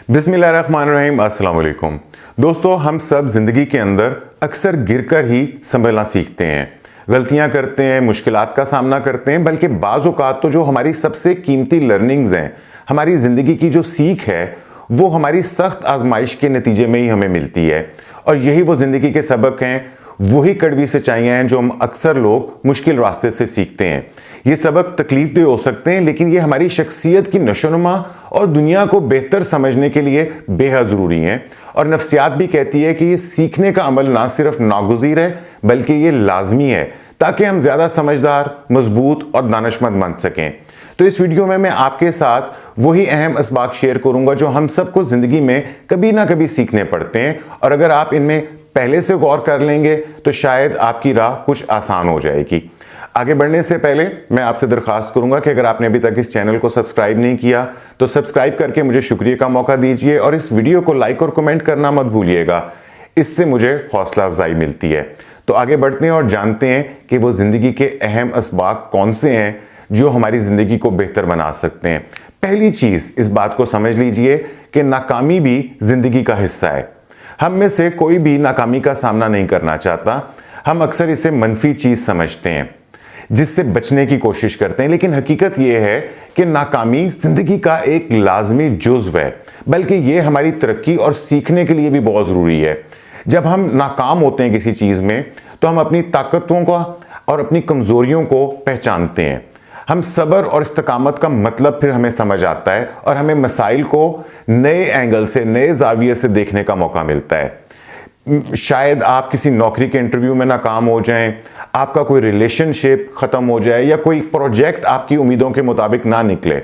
बिस्मिल्लाहिर्रहमानिर्रहीम, अस्सलाम वालेकुम। दोस्तों, हम सब ज़िंदगी के अंदर अक्सर गिरकर ही संभलना सीखते हैं, गलतियां करते हैं, मुश्किलात का सामना करते हैं। बल्कि बाज़ औक़ात तो जो हमारी सबसे कीमती लर्निंग्स हैं, हमारी ज़िंदगी की जो सीख है, वो हमारी सख्त आजमाइश के नतीजे में ही हमें मिलती है। और यही वो ज़िंदगी के सबक हैं, वही कड़वी सच्चाइयाँ हैं जो हम अक्सर लोग मुश्किल रास्ते से सीखते हैं। ये सबक तकलीफदेह हो सकते हैं, लेकिन ये हमारी शख्सियत की नशोनुमा और दुनिया को बेहतर समझने के लिए बेहद ज़रूरी हैं। और नफ्सियात भी कहती है कि ये सीखने का अमल ना सिर्फ नागुज़ीर है, बल्कि ये लाजमी है, ताकि हम ज़्यादा समझदार, मजबूत और दानिशमंद बन सकें। तो इस वीडियो में मैं आपके साथ वही अहम असबाक शेयर करूंगा जो हम सबको ज़िंदगी में कभी ना कभी सीखने पड़ते हैं। और अगर आप इनमें पहले से गौर कर लेंगे तो शायद आपकी राह कुछ आसान हो जाएगी। आगे बढ़ने से पहले मैं आपसे दरख्वास्त करूंगा कि अगर आपने अभी तक इस चैनल को सब्सक्राइब नहीं किया तो सब्सक्राइब करके मुझे शुक्रिया का मौका दीजिए और इस वीडियो को लाइक और कमेंट करना मत भूलिएगा। इससे मुझे हौसला अफजाई मिलती है। तो आगे बढ़ते हैं और जानते हैं कि वो ज़िंदगी के अहम असबाक कौन से हैं जो हमारी ज़िंदगी को बेहतर बना सकते हैं। पहली चीज़, इस बात को समझ लीजिए कि नाकामी भी ज़िंदगी का हिस्सा है। हम में से कोई भी नाकामी का सामना नहीं करना चाहता। हम अक्सर इसे मनफी चीज़ समझते हैं, जिससे बचने की कोशिश करते हैं। लेकिन हकीकत यह है कि नाकामी ज़िंदगी का एक लाजमी जुज़्व है, बल्कि ये हमारी तरक्की और सीखने के लिए भी बहुत ज़रूरी है। जब हम नाकाम होते हैं किसी चीज़ में, तो हम अपनी ताकतों का और अपनी कमज़ोरियों को पहचानते हैं। हम सब्र और इस्तिकामत का मतलब फिर हमें समझ आता है और हमें मसाइल को नए एंगल से, नए ज़ाविये से देखने का मौका मिलता है। शायद आप किसी नौकरी के इंटरव्यू में नाकाम हो जाएं, आपका कोई रिलेशनशिप ख़त्म हो जाए या कोई प्रोजेक्ट आपकी उम्मीदों के मुताबिक ना निकले,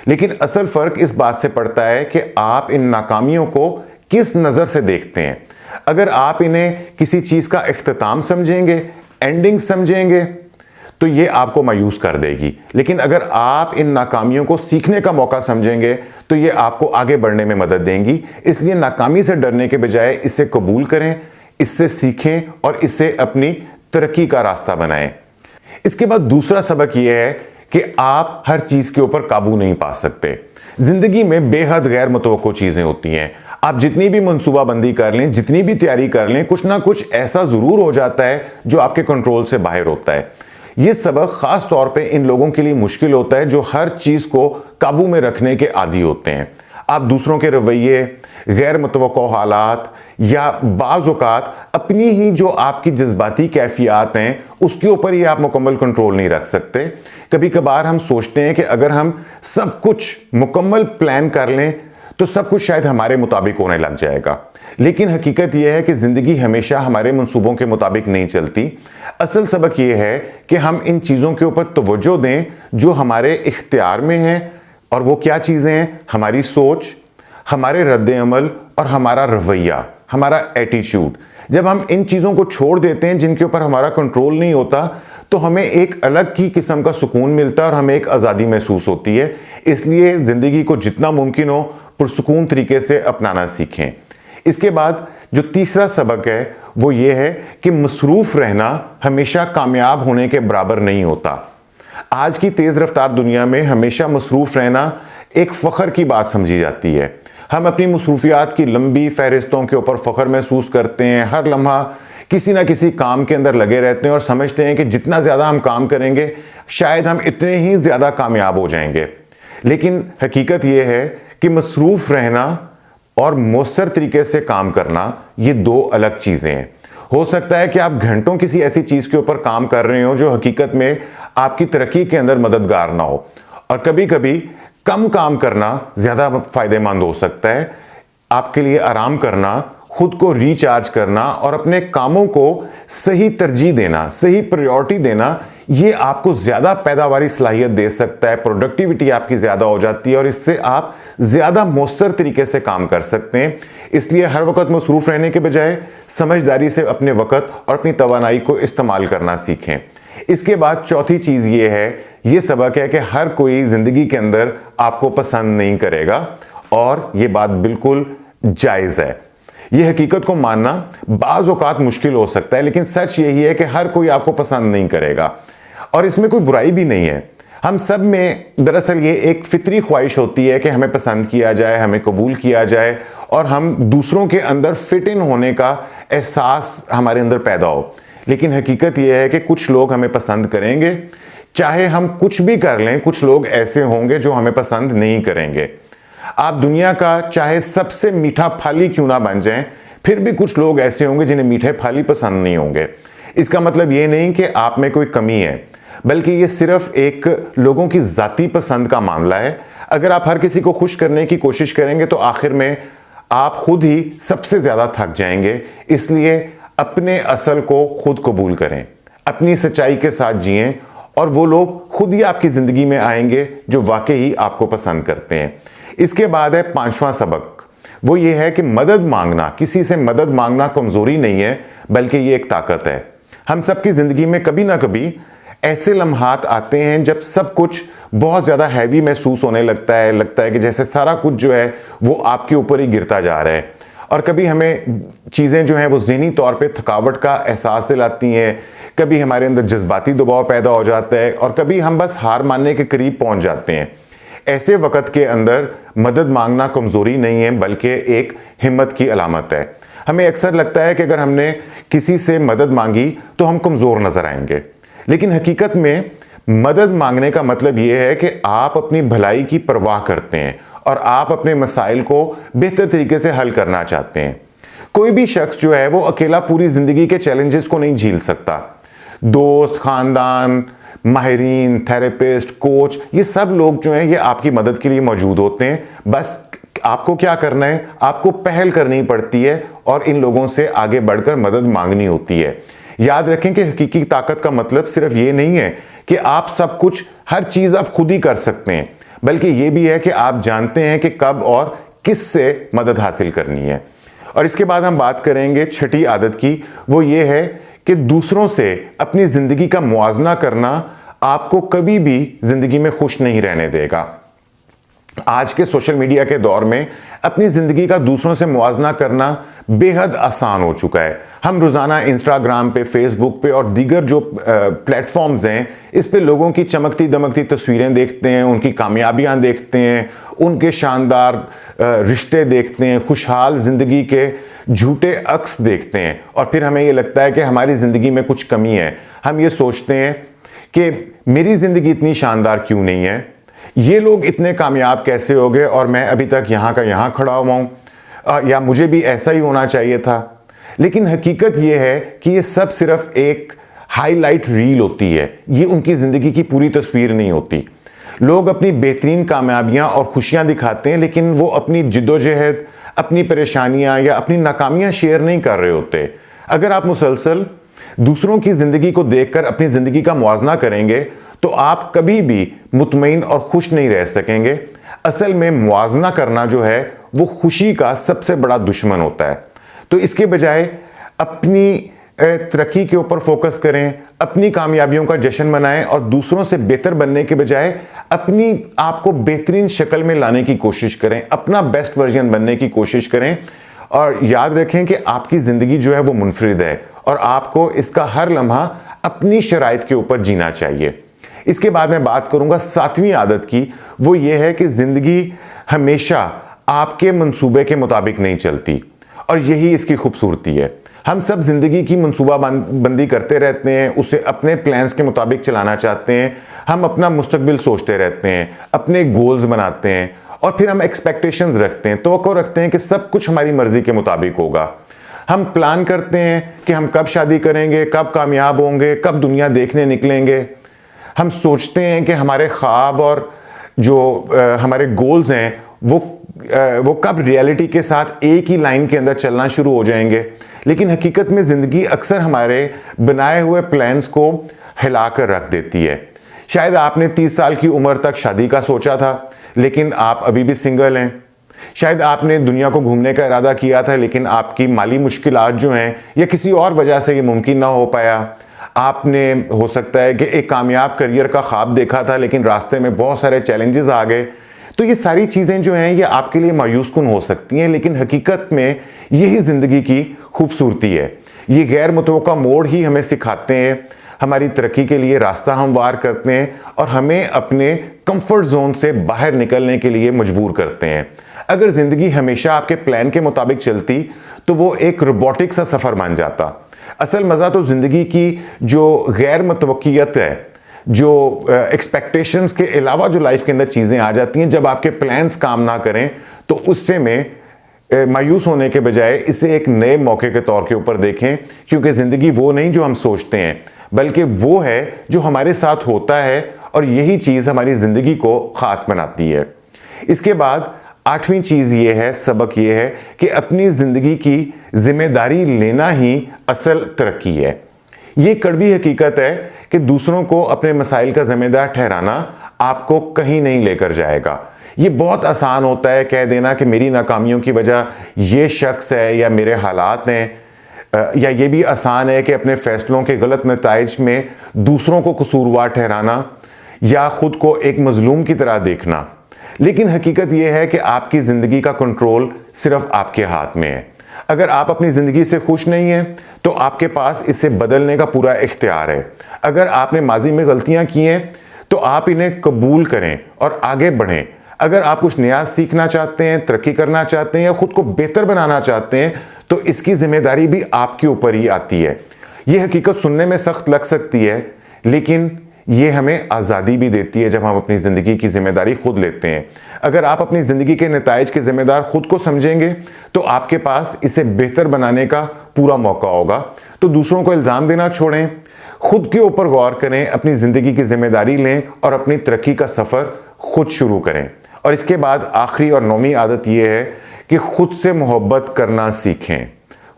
लेकिन असल फ़र्क इस बात से पड़ता है कि आप इन नाकामियों को किस नज़र से देखते हैं। अगर आप इन्हें किसी चीज़ का इख्तिताम समझेंगे, एंडिंग समझेंगे, तो ये आपको मायूस कर देगी। लेकिन अगर आप इन नाकामियों को सीखने का मौका समझेंगे तो ये आपको आगे बढ़ने में मदद देंगी। इसलिए नाकामी से डरने के बजाय इसे कबूल करें, इससे सीखें और इसे अपनी तरक्की का रास्ता बनाएं। इसके बाद दूसरा सबक ये है कि आप हर चीज़ के ऊपर काबू नहीं पा सकते। ज़िंदगी में बेहद गैर मुतवक्को चीज़ें होती हैं। आप जितनी भी मनसूबाबंदी कर लें, जितनी भी तैयारी कर लें, कुछ ना कुछ ऐसा ज़रूर हो जाता है जो आपके कंट्रोल से बाहर होता है। ये सबक ख़ास तौर पे इन लोगों के लिए मुश्किल होता है जो हर चीज़ को काबू में रखने के आदी होते हैं। आप दूसरों के रवैये, गैर मुतवक्को हालात या बाज़ औक़ात अपनी ही जो आपकी जज्बाती कैफियत हैं उसके ऊपर ही आप मुकम्मल कंट्रोल नहीं रख सकते। कभी कभार हम सोचते हैं कि अगर हम सब कुछ मुकम्मल प्लान कर लें तो सब कुछ शायद हमारे मुताबिक होने लग जाएगा। लेकिन हकीकत यह है कि ज़िंदगी हमेशा हमारे मंसूबों के मुताबिक नहीं चलती। असल सबक यह है कि हम इन चीज़ों के ऊपर तवज्जो दें जो हमारे इख्तियार में हैं। और वो क्या चीज़ें हैं? हमारी सोच, हमारे रद्द-ए-अमल और हमारा रवैया, हमारा एटीट्यूड। जब हम इन चीज़ों को छोड़ देते हैं जिनके ऊपर हमारा कंट्रोल नहीं होता, तो हमें एक अलग ही किस्म का सुकून मिलता है और हमें एक आज़ादी महसूस होती है। इसलिए ज़िंदगी को जितना मुमकिन हो पुरसुकून तरीके से अपनाना सीखें। इसके बाद जो तीसरा सबक है वो ये है कि मसरूफ़ रहना हमेशा कामयाब होने के बराबर नहीं होता। आज की तेज़ रफ्तार दुनिया में हमेशा मसरूफ़ रहना एक फ़ख्र की बात समझी जाती है। हम अपनी मसरूफियात की लंबी फहरिस्तों के ऊपर फ़ख्र महसूस करते हैं। हर लम्हा किसी ना किसी काम के अंदर लगे रहते हैं और समझते हैं कि जितना ज़्यादा हम काम करेंगे शायद हम इतने ही ज़्यादा कामयाब हो जाएंगे। लेकिन हकीकत यह है कि मसरूफ़ रहना और मौसर तरीके से काम करना ये दो अलग चीज़ें हैं। हो सकता है कि आप घंटों किसी ऐसी चीज़ के ऊपर काम कर रहे हो जो हकीकत में आपकी तरक्की के अंदर मददगार ना हो, और कभी कभी कम काम करना ज़्यादा फ़ायदेमंद हो सकता है। आपके लिए आराम करना, खुद को रिचार्ज करना और अपने कामों को सही तरजीह देना, सही प्रायोरिटी देना, ये आपको ज़्यादा पैदावारी सलाहियत दे सकता है। प्रोडक्टिविटी आपकी ज़्यादा हो जाती है और इससे आप ज़्यादा मौसर तरीके से काम कर सकते हैं। इसलिए हर वक्त मसरूफ़ रहने के बजाय समझदारी से अपने वक़्त और अपनी तवानाई को इस्तेमाल करना सीखें। इसके बाद चौथी चीज़ ये है, ये सबक है कि हर कोई ज़िंदगी के अंदर आपको पसंद नहीं करेगा और ये बात बिल्कुल जायज़ है। ये हकीकत को मानना बाज़ औक़ात मुश्किल हो सकता है, लेकिन सच यही है कि हर कोई आपको पसंद नहीं करेगा और इसमें कोई बुराई भी नहीं है। हम सब में दरअसल ये एक फितरी ख्वाहिश होती है कि हमें पसंद किया जाए, हमें कबूल किया जाए और हम दूसरों के अंदर फिट इन होने का एहसास हमारे अंदर पैदा हो। लेकिन हकीकत यह है कि कुछ लोग हमें पसंद करेंगे, चाहे हम कुछ भी कर लें। कुछ लोग ऐसे होंगे जो हमें पसंद नहीं करेंगे। आप दुनिया का चाहे सबसे मीठा फल ही क्यों ना बन जाएं, फिर भी कुछ लोग ऐसे होंगे जिन्हें मीठे फल ही पसंद नहीं होंगे। इसका मतलब ये नहीं कि आप में कोई कमी है, बल्कि ये सिर्फ एक लोगों की जाती पसंद का मामला है। अगर आप हर किसी को खुश करने की कोशिश करेंगे तो आखिर में आप खुद ही सबसे ज्यादा थक जाएंगे। इसलिए अपने असल को खुद कबूल करें, अपनी सच्चाई के साथ जिएं और वो लोग खुद ही आपकी जिंदगी में आएंगे जो वाकई ही आपको पसंद करते हैं। इसके बाद है 5वां सबक। वो ये है कि मदद मांगना, किसी से मदद मांगना कमजोरी नहीं है, बल्कि ये एक ताकत है। हम सबकी जिंदगी में कभी ना कभी ऐसे लम्हात आते हैं जब सब कुछ बहुत ज्यादा हैवी महसूस होने लगता है कि जैसे सारा कुछ जो है वो आपके ऊपर ही गिरता जा रहा है। और कभी हमें चीज़ें जो हैं वो ज़हनी तौर पे थकावट का एहसास दिलाती हैं, कभी हमारे अंदर जज्बाती दबाव पैदा हो जाता है और कभी हम बस हार मानने के करीब पहुंच जाते हैं। ऐसे वक्त के अंदर मदद मांगना कमज़ोरी नहीं है, बल्कि एक हिम्मत की अलामत है। हमें अक्सर लगता है कि अगर हमने किसी से मदद मांगी तो हम कमज़ोर नज़र आएंगे, लेकिन हकीकत में मदद मांगने का मतलब यह है कि आप अपनी भलाई की परवाह करते हैं और आप अपने मसाइल को बेहतर तरीके से हल करना चाहते हैं। कोई भी शख्स जो है वो अकेला पूरी ज़िंदगी के चैलेंजेस को नहीं झेल सकता। दोस्त, ख़ानदान, माहिरीन, थेरेपिस्ट, कोच, ये सब लोग जो हैं ये आपकी मदद के लिए मौजूद होते हैं। बस आपको क्या करना है, आपको पहल करनी पड़ती है और इन लोगों से आगे बढ़कर मदद मांगनी होती है। याद रखें कि हकीकी ताकत का मतलब सिर्फ ये नहीं है कि आप सब कुछ, हर चीज़ आप खुद ही कर सकते हैं, बल्कि ये भी है कि आप जानते हैं कि कब और किस से मदद हासिल करनी है। और इसके बाद हम बात करेंगे 6ठी आदत की। वो ये है कि दूसरों से अपनी ज़िंदगी का मुआवजा करना आपको कभी भी ज़िंदगी में खुश नहीं रहने देगा। आज के सोशल मीडिया के दौर में अपनी ज़िंदगी का दूसरों से मुआवजा करना बेहद आसान हो चुका है। हम रोज़ाना इंस्टाग्राम पे, फेसबुक पे और दीगर जो प्लेटफॉर्म्स हैं, इस पे लोगों की चमकती दमकती तस्वीरें देखते हैं, उनकी कामयाबियां देखते हैं, उनके शानदार रिश्ते देखते हैं, खुशहाल ज़िंदगी के झूठे अक्स देखते हैं और फिर हमें ये लगता है कि हमारी ज़िंदगी में कुछ कमी है। हम ये सोचते हैं कि मेरी ज़िंदगी इतनी शानदार क्यों नहीं है, ये लोग इतने कामयाब कैसे हो गए और मैं अभी तक यहाँ का यहाँ खड़ा हुआ हूँ, या मुझे भी ऐसा ही होना चाहिए था। लेकिन हकीकत ये है कि ये सब सिर्फ एक हाईलाइट रील होती है, ये उनकी ज़िंदगी की पूरी तस्वीर नहीं होती। लोग अपनी बेहतरीन कामयाबियां और खुशियां दिखाते हैं, लेकिन वो अपनी जिद्दोजहद, अपनी परेशानियां या अपनी नाकामियां शेयर नहीं कर रहे होते। अगर आप मुसलसल दूसरों की ज़िंदगी को देखकर अपनी ज़िंदगी का मुआवजा करेंगे तो आप कभी भी मुतमईन और खुश नहीं रह सकेंगे। असल में मुआवजा करना जो है वो खुशी का सबसे बड़ा दुश्मन होता है। तो इसके बजाय अपनी तरक्की के ऊपर फोकस करें, अपनी कामयाबियों का जश्न मनाएं और दूसरों से बेहतर बनने के बजाय अपनी आप को बेहतरीन शक्ल में लाने की कोशिश करें, अपना बेस्ट वर्जन बनने की कोशिश करें। और याद रखें कि आपकी ज़िंदगी जो है वो मुनफरिद है और आपको इसका हर लम्हा अपनी शराइत के ऊपर जीना चाहिए। इसके बाद मैं बात करूंगा 7वीं आदत की। वो ये है कि ज़िंदगी हमेशा आपके मंसूबे के मुताबिक नहीं चलती और यही इसकी खूबसूरती है। हम सब ज़िंदगी की मंसूबा बंदी करते रहते हैं, उसे अपने प्लान्स के मुताबिक चलाना चाहते हैं। हम अपना मुस्तकबिल सोचते रहते हैं, अपने गोल्स बनाते हैं और फिर हम एक्सपेक्टेशंस रखते हैं, तवक्को रखते हैं कि सब कुछ हमारी मर्ज़ी के मुताबिक होगा। हम प्लान करते हैं कि हम कब शादी करेंगे, कब कामयाब होंगे, कब दुनिया देखने निकलेंगे। हम सोचते हैं कि हमारे ख्वाब और जो हमारे गोल्स हैं वो कब रियलिटी के साथ एक ही लाइन के अंदर चलना शुरू हो जाएंगे। लेकिन हकीकत में ज़िंदगी अक्सर हमारे बनाए हुए प्लान्स को हिला कर रख देती है। शायद आपने 30 साल की उम्र तक शादी का सोचा था, लेकिन आप अभी भी सिंगल हैं। शायद आपने दुनिया को घूमने का इरादा किया था, लेकिन आपकी माली मुश्किलात जो हैं या किसी और वजह से ये मुमकिन ना हो पाया। आपने हो सकता है कि एक कामयाब करियर का ख्वाब देखा था, लेकिन रास्ते में बहुत सारे चैलेंजेस आ गए। तो ये सारी चीज़ें जो हैं ये आपके लिए मायूस कुन हो सकती हैं, लेकिन हकीकत में यही ज़िंदगी की खूबसूरती है। ये गैर मुतवक्का मोड़ ही हमें सिखाते हैं हमारी तरक्की के लिए रास्ता हमवार करते हैं और हमें अपने कंफर्ट जोन से बाहर निकलने के लिए मजबूर करते हैं। अगर ज़िंदगी हमेशा आपके प्लान के मुताबिक चलती तो वो एक रोबोटिक सा सफ़र बन जाता। असल मज़ा तो ज़िंदगी की जो गैर मुतवक्कियत है, जो एक्सपेक्टेशंस के अलावा जो लाइफ के अंदर चीज़ें आ जाती हैं, जब आपके प्लान्स काम ना करें तो उससे में मायूस होने के बजाय इसे एक नए मौके के तौर के ऊपर देखें, क्योंकि ज़िंदगी वो नहीं जो हम सोचते हैं, बल्कि वो है जो हमारे साथ होता है और यही चीज़ हमारी ज़िंदगी को ख़ास बनाती है। इसके बाद 8वीं चीज़ ये है, सबक ये है कि अपनी ज़िंदगी की जिम्मेदारी लेना ही असल तरक्की है। ये कड़वी हकीकत है कि दूसरों को अपने मसाइल का जिम्मेदार ठहराना आपको कहीं नहीं लेकर जाएगा। ये बहुत आसान होता है कह देना कि मेरी नाकामियों की वजह ये शख्स है या मेरे हालात हैं, या ये भी आसान है कि अपने फैसलों के गलत नताइज में दूसरों को कसूरवार ठहराना या ख़ुद को एक मजलूम की तरह देखना। लेकिन हकीकत यह है कि आपकी ज़िंदगी का कंट्रोल सिर्फ आपके हाथ में है। अगर आप अपनी ज़िंदगी से खुश नहीं हैं तो आपके पास इसे बदलने का पूरा इख्तियार है। अगर आपने माजी में गलतियां की हैं तो आप इन्हें कबूल करें और आगे बढ़ें। अगर आप कुछ नया सीखना चाहते हैं, तरक्की करना चाहते हैं या ख़ुद को बेहतर बनाना चाहते हैं तो इसकी ज़िम्मेदारी भी आपके ऊपर ही आती है। ये हकीकत सुनने में सख्त लग सकती है, लेकिन ये हमें आज़ादी भी देती है जब हम अपनी ज़िंदगी की ज़िम्मेदारी खुद लेते हैं। अगर आप अपनी ज़िंदगी के नताइज के ज़िम्मेदार खुद को समझेंगे तो आपके पास इसे बेहतर बनाने का पूरा मौका होगा। तो दूसरों को इल्ज़ाम देना छोड़ें, खुद के ऊपर गौर करें, अपनी ज़िंदगी की ज़िम्मेदारी लें और अपनी तरक्की का सफ़र खुद शुरू करें। और इसके बाद आखिरी और 9वीं आदत यह है कि खुद से मोहब्बत करना सीखें।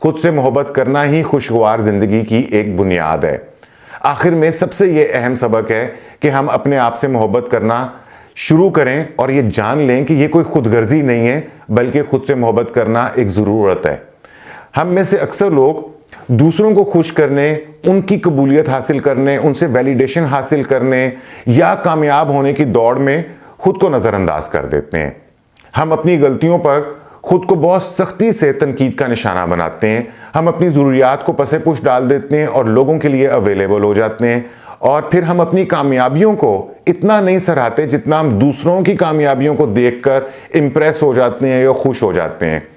खुद से मोहब्बत करना ही खुशगवार ज़िंदगी की एक बुनियाद है। आखिर में सबसे ये अहम सबक है कि हम अपने आप से मोहब्बत करना शुरू करें और ये जान लें कि ये कोई खुदगर्जी नहीं है, बल्कि खुद से मोहब्बत करना एक ज़रूरत है। हम में से अक्सर लोग दूसरों को खुश करने, उनकी कबूलियत हासिल करने, उनसे वैलिडेशन हासिल करने या कामयाब होने की दौड़ में खुद को नज़रअंदाज कर देते हैं। हम अपनी गलतियों पर खुद को बहुत सख्ती से तनकीद का निशाना बनाते हैं। हम अपनी ज़रूरियात को पसे पुश डाल देते हैं और लोगों के लिए अवेलेबल हो जाते हैं, और फिर हम अपनी कामयाबियों को इतना नहीं सराहते जितना हम दूसरों की कामयाबियों को देखकर इम्प्रेस हो जाते हैं या खुश हो जाते हैं।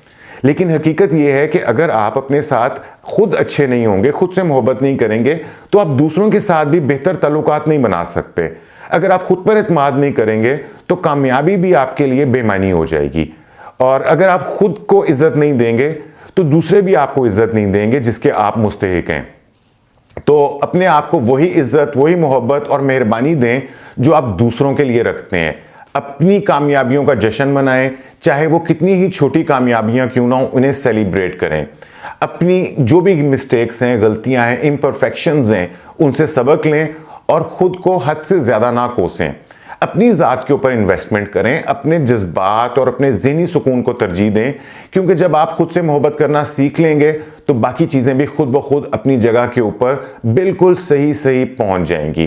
लेकिन हकीकत यह है कि अगर आप अपने साथ खुद अच्छे नहीं होंगे, खुद से मोहब्बत नहीं करेंगे, तो आप दूसरों के साथ भी बेहतर ताल्लुकात नहीं बना सकते। अगर आप खुद पर एतमाद नहीं करेंगे तो कामयाबी भी आपके लिए बेमानी हो जाएगी, और अगर आप खुद को इज्जत नहीं देंगे तो दूसरे भी आपको इज्जत नहीं देंगे जिसके आप मुस्तहिक हैं। तो अपने आप को वही इज्जत, वही मोहब्बत और मेहरबानी दें जो आप दूसरों के लिए रखते हैं। अपनी कामयाबियों का जश्न मनाएं, चाहे वो कितनी ही छोटी कामयाबियां क्यों ना हो, उन्हें सेलिब्रेट करें। अपनी जो भी मिस्टेक्स हैं, गलतियां हैं, इम्परफेक्शंस हैं, उनसे सबक लें और ख़ुद को हद से ज़्यादा ना कोसें। अपनी ज़ात के ऊपर इन्वेस्टमेंट करें, अपने जज्बात और अपने ज़हनी सुकून को तरजीह दें, क्योंकि जब आप खुद से मोहब्बत करना सीख लेंगे तो बाकी चीज़ें भी खुद ब खुद अपनी जगह के ऊपर बिल्कुल सही पहुंच जाएंगी।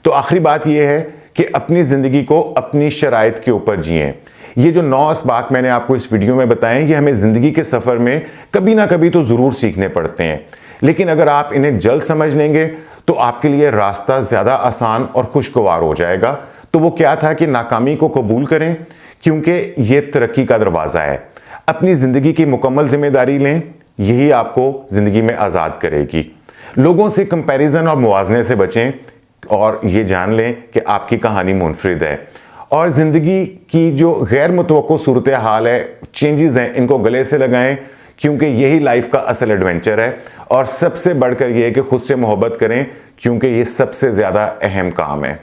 तो आखिरी बात यह है कि अपनी ज़िंदगी को अपनी शराइत के ऊपर जिएं। ये जो 9 असबाक मैंने आपको इस वीडियो में बताए, ये हमें ज़िंदगी के सफ़र में कभी ना कभी तो ज़रूर सीखने पड़ते हैं, लेकिन अगर आप इन्हें जल्द समझ लेंगे तो आपके लिए रास्ता ज़्यादा आसान और खुशगवार हो जाएगा। तो वो क्या था कि नाकामी को कबूल करें, क्योंकि ये तरक्की का दरवाज़ा है। अपनी ज़िंदगी की मुकम्मल जिम्मेदारी लें, यही आपको ज़िंदगी में आज़ाद करेगी। लोगों से कंपैरिजन और मुवाजने से बचें और ये जान लें कि आपकी कहानी मुनफरिद है। और ज़िंदगी की जो गैर मुतवक्को सूरत हाल है, चेंजेस हैं, इनको गले से लगाएं, क्योंकि यही लाइफ का असल एडवेंचर है। और सबसे बढ़कर यह है कि खुद से मोहब्बत करें, क्योंकि ये सबसे ज़्यादा अहम काम है।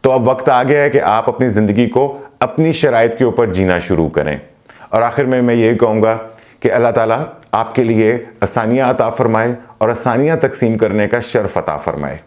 तो अब वक्त आ गया है कि आप अपनी ज़िंदगी को अपनी शराइत के ऊपर जीना शुरू करें। और आखिर में मैं यही कहूँगा कि अल्लाह ताला आपके लिए आसानियाँ अता फरमाए और आसानियाँ तकसीम करने का शर्फ अता फरमाए।